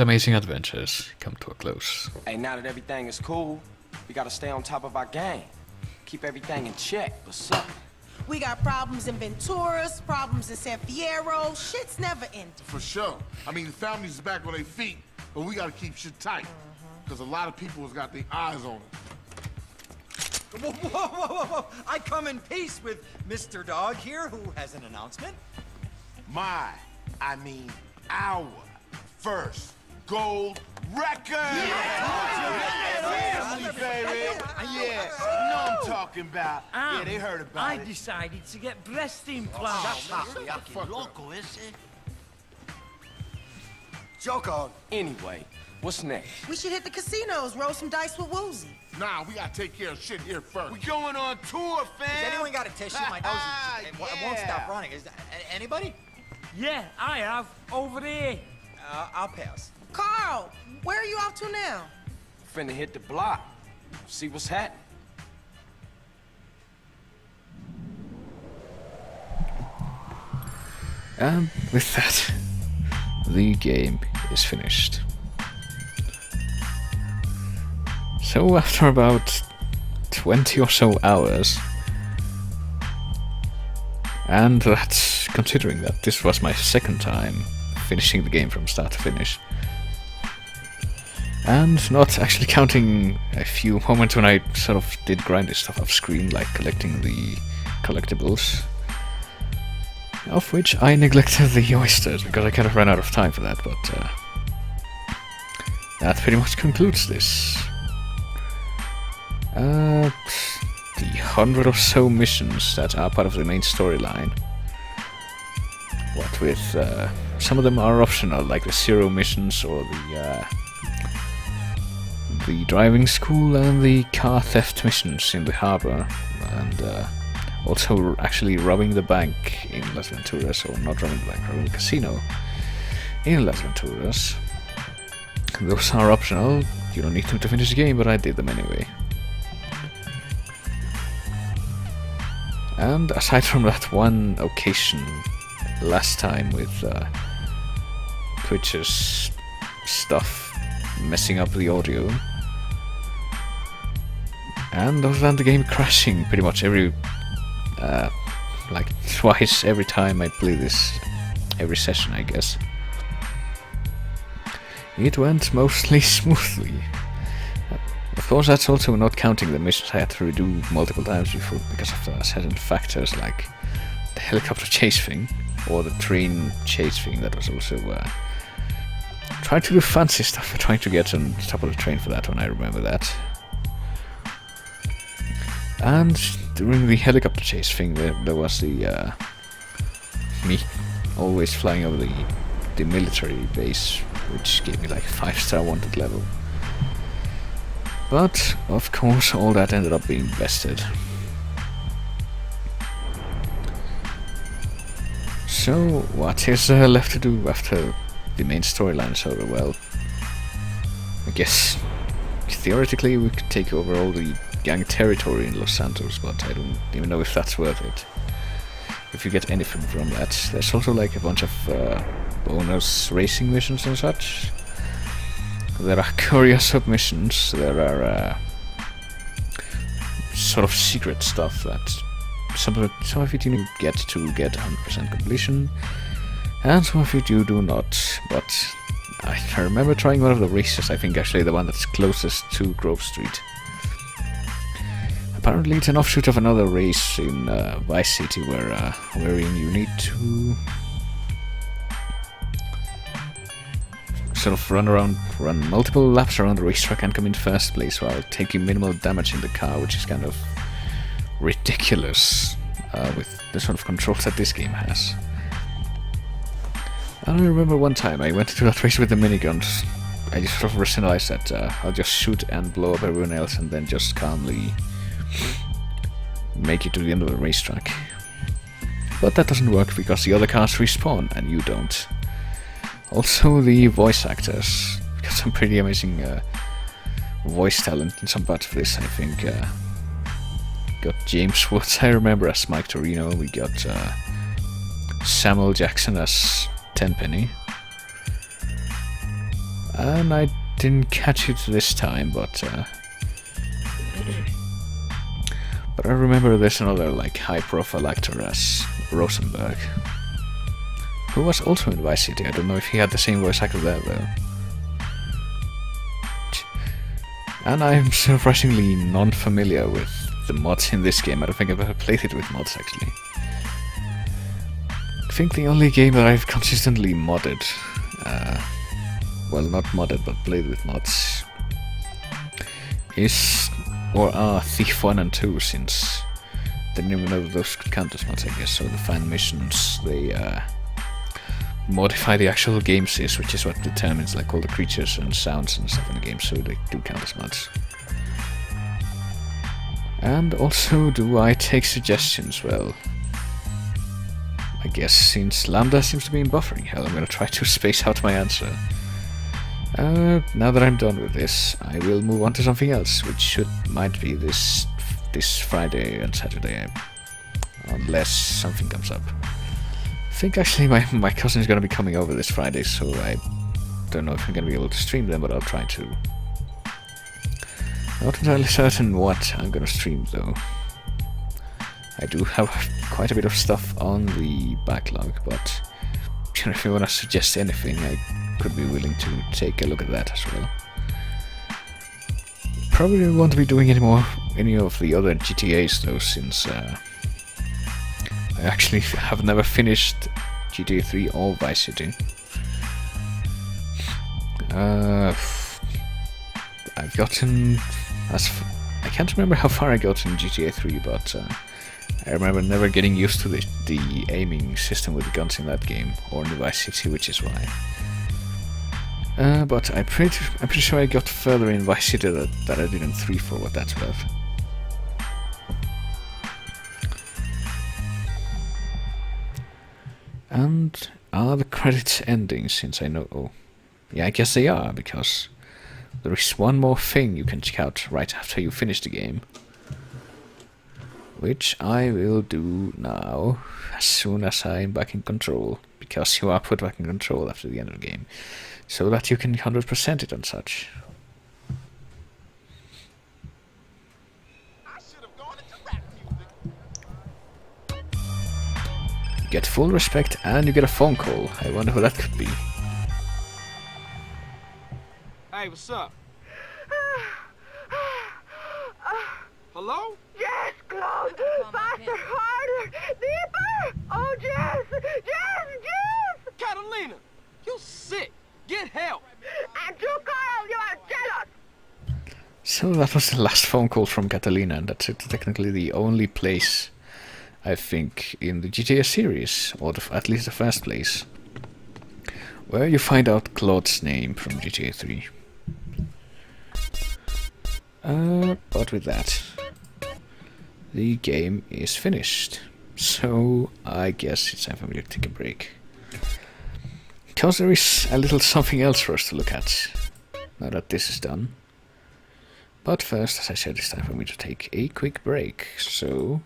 amazing adventures come to a close. Hey, now that everything is cool, we gotta stay on top of our game. Keep everything in check. What's up? We got problems in Venturas, problems in San Fierro. Shit's never ending. For sure. I mean, the family's back on their feet, but we gotta keep shit tight. Because a lot of people has got their eyes on it. Whoa, whoa, whoa, whoa, whoa! I come in peace with Mr. Dog here, who has an announcement. Our first gold record! Family, baby. Yeah, you know what I'm talking about. Yeah, they heard about I it. decided to get breast implants. Loco, ese. Joke on. Anyway, what's next? We should hit the casinos, roll some dice with Woozie. Nah, we gotta take care of shit here first. We going on tour, fam. Has anyone got a tissue? My nose is, it won't stop running. Is that, anybody? Yeah, I have. Over there. I'll pass. Carl, where are you off to now? Finna hit the block. See what's happening. And with that, the game is finished. So after about 20 or so hours, and that's considering that this was my second time finishing the game from start to finish, and not actually counting a few moments when I sort of did grindy stuff off screen, like collecting the collectibles, of which I neglected the oysters because I kind of ran out of time for that, but that pretty much concludes this. The 100 or so missions that are part of the main storyline. What with some of them are optional, like the Zero missions or the driving school and the car theft missions in the harbor, and also actually robbing the bank in Las Venturas, or not robbing the bank, robbing the casino in Las Venturas. Those are optional. You don't need them to finish the game, but I did them anyway. And aside from that one occasion last time with Twitch's stuff messing up the audio, and other than the game crashing pretty much every like twice every time I play this, every session I guess, it went mostly smoothly. Of course, that's also not counting the missions I had to redo multiple times before because of certain factors like the helicopter chase thing or the train chase thing. That was also trying to do fancy stuff for trying to get on top of the train for that one. I remember that. And during the helicopter chase thing, there was the me always flying over the military base, which gave me like 5-star wanted level. But, of course, all that ended up being bested. So, what is left to do after the main storyline is over? Well, I guess, theoretically, we could take over all the gang territory in Los Santos, but I don't even know if that's worth it. If you get anything from that. There's also like a bunch of bonus racing missions and such. There are curious submissions, there are sort of secret stuff that some of it you get to get 100% completion, and some of it you do not, but I remember trying one of the races, I think actually the one that's closest to Grove Street. Apparently it's an offshoot of another race in Vice City wherein you need to sort of run multiple laps around the racetrack and come in first place while taking minimal damage in the car, which is kind of ridiculous with the sort of controls that this game has. And I remember one time I went into that race with the miniguns. I just sort of rationalized that I'll just shoot and blow up everyone else and then just calmly make it to the end of the racetrack. But that doesn't work because the other cars respawn and you don't. Also the voice actors got some pretty amazing voice talent in some parts of this, I think. Got James Woods, I remember, as Mike Torino. We got Samuel Jackson as Tenpenny. And I didn't catch it this time, but I remember there's another like high-profile actor as Rosenberg, who was also in Vice City. I don't know if he had the same voice actor there though. And I'm surprisingly non-familiar with the mods in this game. I don't think I've ever played it with mods actually. I think the only game that I've consistently modded, well, not modded but played with mods, is or are Thief 1 and 2, since they didn't even know those could count as mods, I guess. So the fan missions, they modify the actual game sys, which is what determines like all the creatures and sounds and stuff in the game, so they do count as mods. And also, do I take suggestions? Well, I guess since Lambda seems to be in buffering hell, I'm gonna try to space out my answer. Now that I'm done with this, I will move on to something else, which might be this Friday and Saturday, unless something comes up. I think actually my cousin is gonna be coming over this Friday, so I don't know if I'm gonna be able to stream them, but I'll try to. Not entirely certain what I'm gonna stream though. I do have quite a bit of stuff on the backlog, but if you wanna suggest anything, I could be willing to take a look at that as well. Probably won't be doing any of the other GTAs though, since I actually have never finished GTA 3 or Vice City. I've gotten I can't remember how far I got in GTA 3, but I remember never getting used to the aiming system with the guns in that game, or in the Vice City, which is why. But I'm pretty sure I got further in Vice City that I did in 3 for what that's worth. And are the credits ending, since I know... Oh, yeah, I guess they are, because there is one more thing you can check out right after you finish the game. Which I will do now, as soon as I'm back in control, because you are put back in control after the end of the game, so that you can 100% it and such. You get full respect and you get a phone call. I wonder who that could be. Hey, what's up? Hello? Yes, closer, faster, harder, deeper! Oh, Jess! Jess! Catalina, you sick. Get help. And you, Carl, you are jealous! So that was the last phone call from Catalina, and that's technically the only place, I think, in the GTA series, or at least the first place, where you find out Claude's name from GTA 3. But with that, the game is finished, so I guess it's time for me to take a break. Because there is a little something else for us to look at, now that this is done. But first, as I said, it's time for me to take a quick break, so